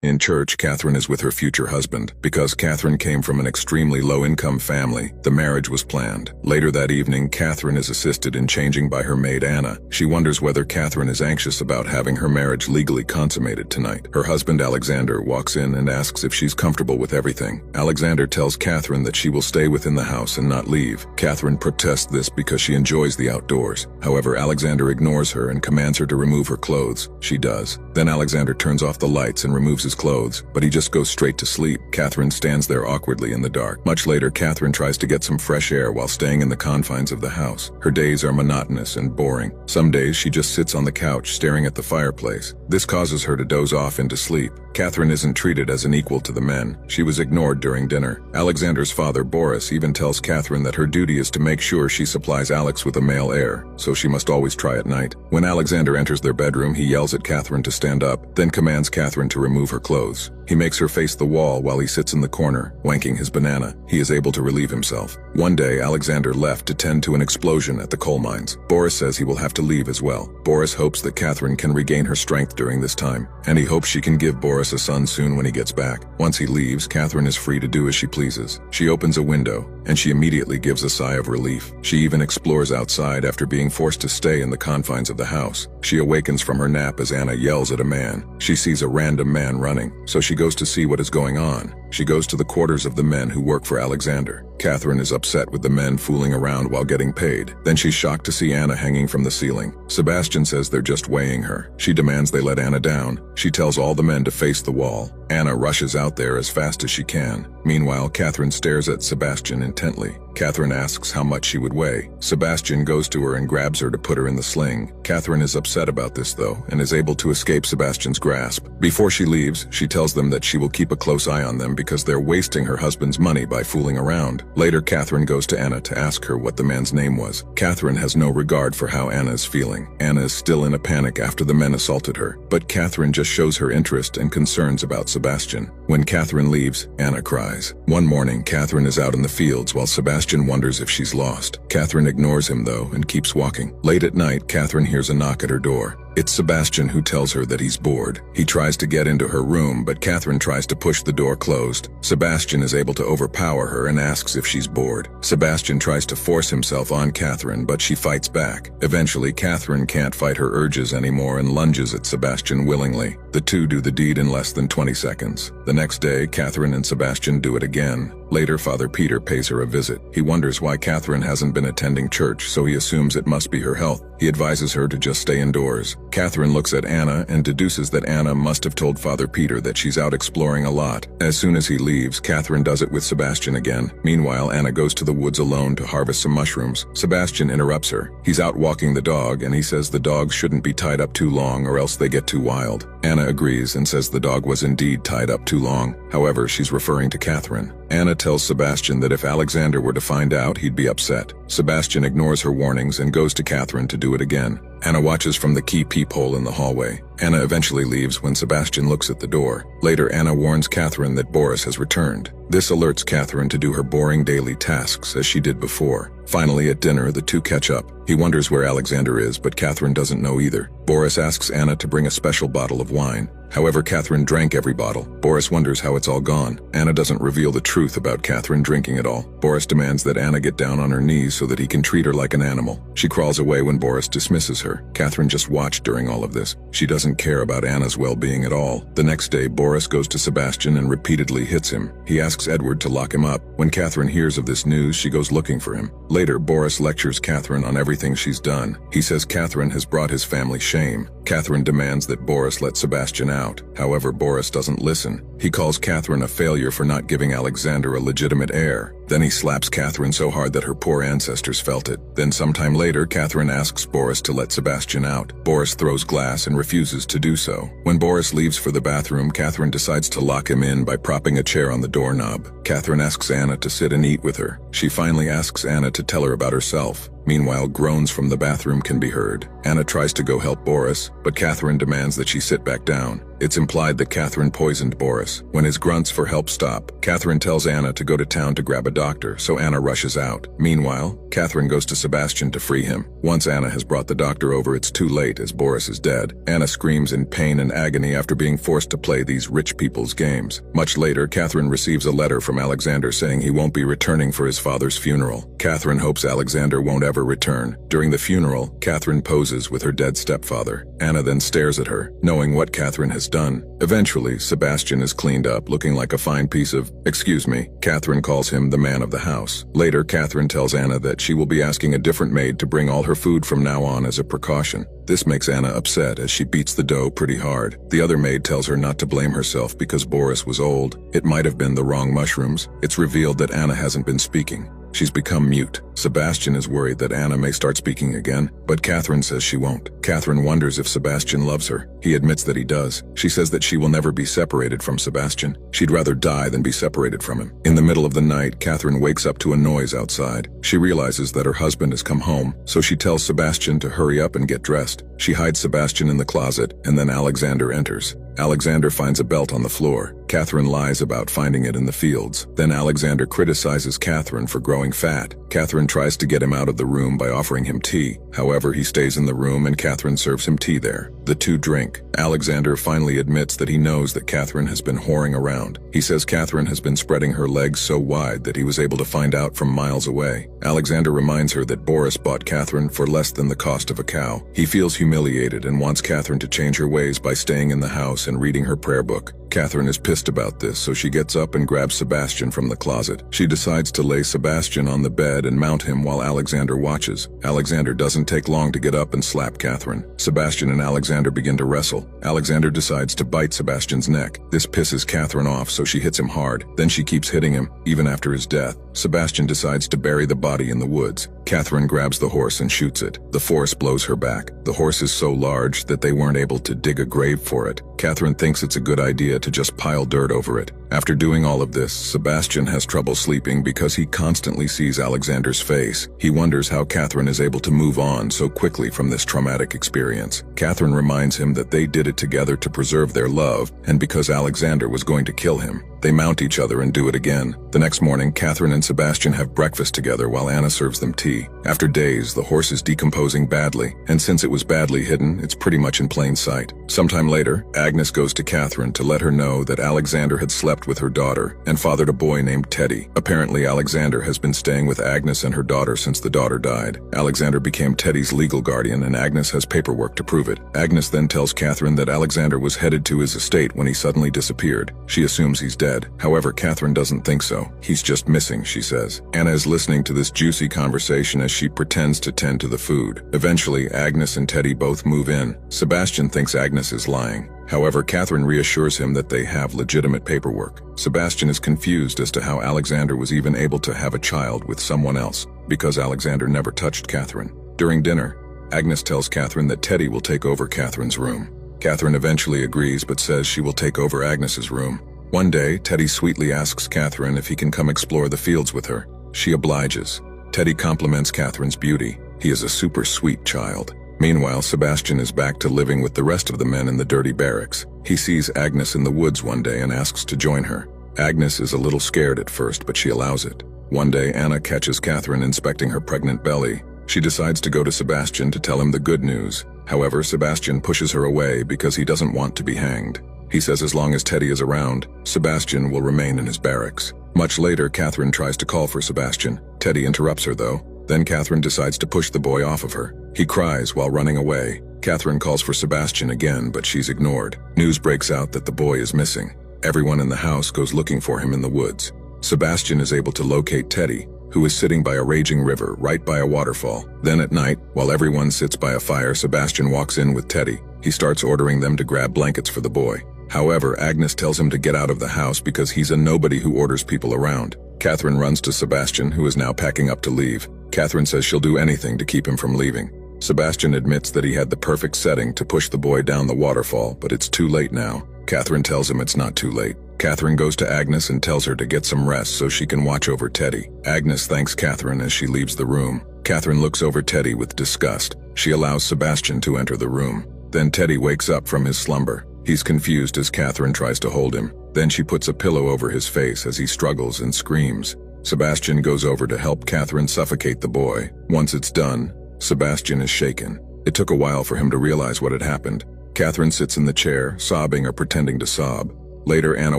In church, Catherine is with her future husband. Because Catherine came from an extremely low-income family, the marriage was planned. Later that evening, Catherine is assisted in changing by her maid Anna. She wonders whether Catherine is anxious about having her marriage legally consummated tonight. Her husband Alexander walks in and asks if she's comfortable with everything. Alexander tells Catherine that she will stay within the house and not leave. Catherine protests this because she enjoys the outdoors. However, Alexander ignores her and commands her to remove her clothes. She does. Then Alexander turns off the lights and removes his clothes, but he just goes straight to sleep. Catherine stands there awkwardly in the dark. Much later, Catherine tries to get some fresh air while staying in the confines of the house. Her days are monotonous and boring. Some days she just sits on the couch staring at the fireplace. This causes her to doze off into sleep. Catherine isn't treated as an equal to the men. She was ignored during dinner. Alexander's father, Boris, even tells Catherine that her duty is to make sure she supplies Alex with a male heir, so she must always try at night. When Alexander enters their bedroom, he yells at Catherine to stand up, then commands Catherine to remove her clothes. He makes her face the wall while he sits in the corner, wanking his banana. He is able to relieve himself. One day, Alexander left to tend to an explosion at the coal mines. Boris says he will have to leave as well. Boris hopes that Catherine can regain her strength during this time, and he hopes she can give Boris a son soon when he gets back. Once he leaves, Catherine is free to do as she pleases. She opens a window, and she immediately gives a sigh of relief. She even explores outside after being forced to stay in the confines of the house. She awakens from her nap as Anna yells at a man. She sees a random man running, so she goes to see what is going on. She goes to the quarters of the men who work for Alexander. Catherine is upset with the men fooling around while getting paid. Then she's shocked to see Anna hanging from the ceiling. Sebastian says they're just weighing her. She demands they let Anna down. She tells all the men to face the wall. Anna rushes out there as fast as she can. Meanwhile, Catherine stares at Sebastian intently. Catherine asks how much she would weigh. Sebastian goes to her and grabs her to put her in the sling. Catherine is upset about this though, and is able to escape Sebastian's grasp. Before she leaves, she tells them that she will keep a close eye on them because they're wasting her husband's money by fooling around. Later, Catherine goes to Anna to ask her what the man's name was. Catherine has no regard for how Anna is feeling. Anna is still in a panic after the men assaulted her, but Catherine just shows her interest and concerns about Sebastian. When Catherine leaves, Anna cries. One morning, Catherine is out in the fields while Sebastian wonders if she's lost. Catherine ignores him though and keeps walking. Late at night, Catherine hears a knock at her door. It's Sebastian who tells her that he's bored. He tries to get into her room, but Catherine tries to push the door closed. Sebastian is able to overpower her and asks if she's bored. Sebastian tries to force himself on Catherine, but she fights back. Eventually, Catherine can't fight her urges anymore and lunges at Sebastian willingly. The two do the deed in less than 20 seconds. The next day, Catherine and Sebastian do it again. Later, Father Peter pays her a visit. He wonders why Catherine hasn't been attending church, so he assumes it must be her health. He advises her to just stay indoors. Catherine looks at Anna and deduces that Anna must have told Father Peter that she's out exploring a lot. As soon as he leaves, Catherine does it with Sebastian again. Meanwhile, Anna goes to the woods alone to harvest some mushrooms. Sebastian interrupts her. He's out walking the dog, and he says the dogs shouldn't be tied up too long or else they get too wild. Anna agrees and says the dog was indeed tied up too long. However, she's referring to Catherine. Anna tells Sebastian that if Alexander were to find out, he'd be upset. Sebastian ignores her warnings and goes to Catherine to do it again. Anna watches from the key peephole in the hallway. Anna eventually leaves when Sebastian looks at the door. Later, Anna warns Catherine that Boris has returned. This alerts Catherine to do her boring daily tasks as she did before. Finally, at dinner, the two catch up. He wonders where Alexander is, but Catherine doesn't know either. Boris asks Anna to bring a special bottle of wine. However, Catherine drank every bottle. Boris wonders how it's all gone. Anna doesn't reveal the truth about Catherine drinking it all. Boris demands that Anna get down on her knees so that he can treat her like an animal. She crawls away when Boris dismisses her. Catherine just watched during all of this. She doesn't care about Anna's well-being at all. The next day, Boris goes to Sebastian and repeatedly hits him. He asks Edward to lock him up. When Catherine hears of this news, she goes looking for him. Later, Boris lectures Catherine on everything she's done. He says Catherine has brought his family shame. Catherine demands that Boris let Sebastian out. However, Boris doesn't listen. He calls Catherine a failure for not giving Alexander a legitimate heir. Then he slaps Catherine so hard that her poor ancestors felt it. Then sometime later, Catherine asks Boris to let Sebastian out. Boris throws glass and refuses to do so. When Boris leaves for the bathroom, Catherine decides to lock him in by propping a chair on the doorknob. Catherine asks Anna to sit and eat with her. She finally asks Anna to tell her about herself. Meanwhile, groans from the bathroom can be heard. Anna tries to go help Boris, but Catherine demands that she sit back down. It's implied that Catherine poisoned Boris. When his grunts for help stop, Catherine tells Anna to go to town to grab a doctor, so Anna rushes out. Meanwhile, Catherine goes to Sebastian to free him. Once Anna has brought the doctor over, it's too late as Boris is dead. Anna screams in pain and agony after being forced to play these rich people's games. Much later, Catherine receives a letter from Alexander saying he won't be returning for his father's funeral. Catherine hopes Alexander won't ever return. During the funeral, Catherine poses with her dead stepfather. Anna then stares at her, knowing what Catherine has done. Eventually, Sebastian is cleaned up, looking like a fine piece of, excuse me. Catherine calls him the man of the house. Later, Catherine tells Anna that she will be asking a different maid to bring all her food from now on as a precaution. This makes Anna upset as she beats the dough pretty hard. The other maid tells her not to blame herself because Boris was old. It might have been the wrong mushrooms. It's revealed that Anna hasn't been speaking. She's become mute. Sebastian is worried that Anna may start speaking again, but Catherine says she won't. Catherine wonders if Sebastian loves her. He admits that he does. She says that she will never be separated from Sebastian. She'd rather die than be separated from him. In the middle of the night, Catherine wakes up to a noise outside. She realizes that her husband has come home, so she tells Sebastian to hurry up and get dressed. She hides Sebastian in the closet, and then Alexander enters. Alexander finds a belt on the floor. Catherine lies about finding it in the fields. Then Alexander criticizes Catherine for growing fat. Catherine tries to get him out of the room by offering him tea. However, he stays in the room and Catherine serves him tea there. The two drink. Alexander finally admits that he knows that Catherine has been whoring around. He says Catherine has been spreading her legs so wide that he was able to find out from miles away. Alexander reminds her that Boris bought Catherine for less than the cost of a cow. He feels humiliated and wants Catherine to change her ways by staying in the house and reading her prayer book. Catherine is pissed about this, so she gets up and grabs Sebastian from the closet. She decides to lay Sebastian on the bed and mount him while Alexander watches. Alexander doesn't take long to get up and slap Catherine. Sebastian and Alexander begin to wrestle. Alexander decides to bite Sebastian's neck. This pisses Catherine off, so she hits him hard. Then she keeps hitting him, even after his death. Sebastian decides to bury the body in the woods. Catherine grabs the horse and shoots it. The force blows her back. The horse is so large that they weren't able to dig a grave for it. Catherine thinks it's a good idea to just pile dirt over it. After doing all of this, Sebastian has trouble sleeping because he constantly sees Alexander's face. He wonders how Catherine is able to move on so quickly from this traumatic experience. Catherine reminds him that they did it together to preserve their love, and because Alexander was going to kill him. They mount each other and do it again. The next morning, Catherine and Sebastian have breakfast together while Anna serves them tea. After days, the horse is decomposing badly, and since it was badly hidden, it's pretty much in plain sight. Sometime later, Agnes goes to Catherine to let her know that Alexander had slept with her daughter and fathered a boy named Teddy. Apparently, Alexander has been staying with Agnes and her daughter since the daughter died. Alexander became Teddy's legal guardian, and Agnes has paperwork to prove it. Agnes then tells Catherine that Alexander was headed to his estate when he suddenly disappeared. She assumes he's dead. However, Catherine doesn't think so. He's just missing, she says. Anna is listening to this juicy conversation as she pretends to tend to the food. Eventually, Agnes and Teddy both move in. Sebastian thinks Agnes is lying. However, Catherine reassures him that they have legitimate paperwork. Sebastian is confused as to how Alexander was even able to have a child with someone else, because Alexander never touched Catherine. During dinner, Agnes tells Catherine that Teddy will take over Catherine's room. Catherine eventually agrees but says she will take over Agnes's room. One day, Teddy sweetly asks Catherine if he can come explore the fields with her. She obliges. Teddy compliments Catherine's beauty. He is a super sweet child. Meanwhile, Sebastian is back to living with the rest of the men in the dirty barracks. He sees Agnes in the woods one day and asks to join her. Agnes is a little scared at first, but she allows it. One day, Anna catches Catherine inspecting her pregnant belly. She decides to go to Sebastian to tell him the good news. However, Sebastian pushes her away because he doesn't want to be hanged. He says as long as Teddy is around, Sebastian will remain in his barracks. Much later, Catherine tries to call for Sebastian. Teddy interrupts her though. Then Catherine decides to push the boy off of her. He cries while running away. Catherine calls for Sebastian again, but she's ignored. News breaks out that the boy is missing. Everyone in the house goes looking for him in the woods. Sebastian is able to locate Teddy, who is sitting by a raging river right by a waterfall. Then at night, while everyone sits by a fire, Sebastian walks in with Teddy. He starts ordering them to grab blankets for the boy. However, Agnes tells him to get out of the house because he's a nobody who orders people around. Catherine runs to Sebastian, who is now packing up to leave. Catherine says she'll do anything to keep him from leaving. Sebastian admits that he had the perfect setting to push the boy down the waterfall, but it's too late now. Catherine tells him it's not too late. Catherine goes to Agnes and tells her to get some rest so she can watch over Teddy. Agnes thanks Catherine as she leaves the room. Catherine looks over Teddy with disgust. She allows Sebastian to enter the room. Then Teddy wakes up from his slumber. He's confused as Catherine tries to hold him. Then she puts a pillow over his face as he struggles and screams. Sebastian goes over to help Catherine suffocate the boy. Once it's done, Sebastian is shaken. It took a while for him to realize what had happened. Catherine sits in the chair, sobbing or pretending to sob. Later, Anna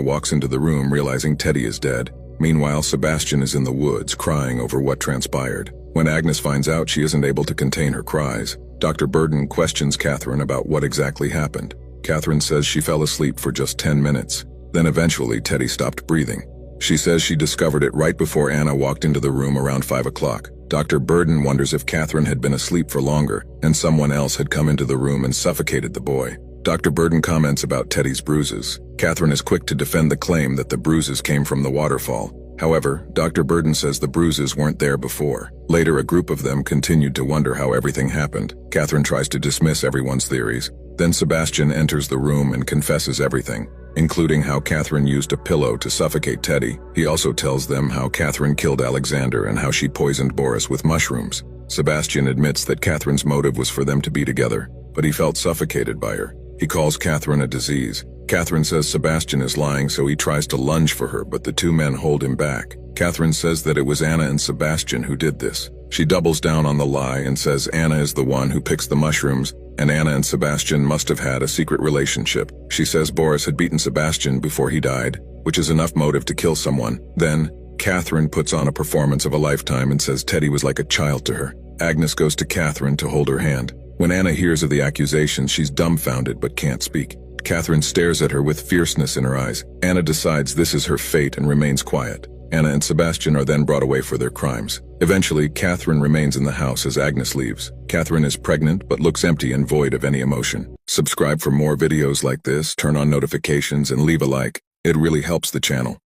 walks into the room realizing Teddy is dead. Meanwhile, Sebastian is in the woods, crying over what transpired. When Agnes finds out, she isn't able to contain her cries. Dr. Burden questions Catherine about what exactly happened. Catherine says she fell asleep for just 10 minutes. Then eventually, Teddy stopped breathing. She says she discovered it right before Anna walked into the room around 5 o'clock. Dr. Burden wonders if Catherine had been asleep for longer, and someone else had come into the room and suffocated the boy. Dr. Burden comments about Teddy's bruises. Catherine is quick to defend the claim that the bruises came from the waterfall. However, Dr. Burden says the bruises weren't there before. Later, a group of them continued to wonder how everything happened. Catherine tries to dismiss everyone's theories. Then Sebastian enters the room and confesses everything, including how Catherine used a pillow to suffocate Teddy. He also tells them how Catherine killed Alexander and how she poisoned Boris with mushrooms. Sebastian admits that Catherine's motive was for them to be together, but he felt suffocated by her. He calls Catherine a disease. Catherine says Sebastian is lying, so he tries to lunge for her, but the two men hold him back. Catherine says that it was Anna and Sebastian who did this. She doubles down on the lie and says Anna is the one who picks the mushrooms, and Anna and Sebastian must have had a secret relationship. She says Boris had beaten Sebastian before he died, which is enough motive to kill someone. Then, Catherine puts on a performance of a lifetime and says Teddy was like a child to her. Agnes goes to Catherine to hold her hand. When Anna hears of the accusations, she's dumbfounded but can't speak. Catherine stares at her with fierceness in her eyes. Anna decides this is her fate and remains quiet. Anna and Sebastian are then brought away for their crimes. Eventually, Catherine remains in the house as Agnes leaves. Catherine is pregnant but looks empty and void of any emotion. Subscribe for more videos like this, turn on notifications, and leave a like. It really helps the channel.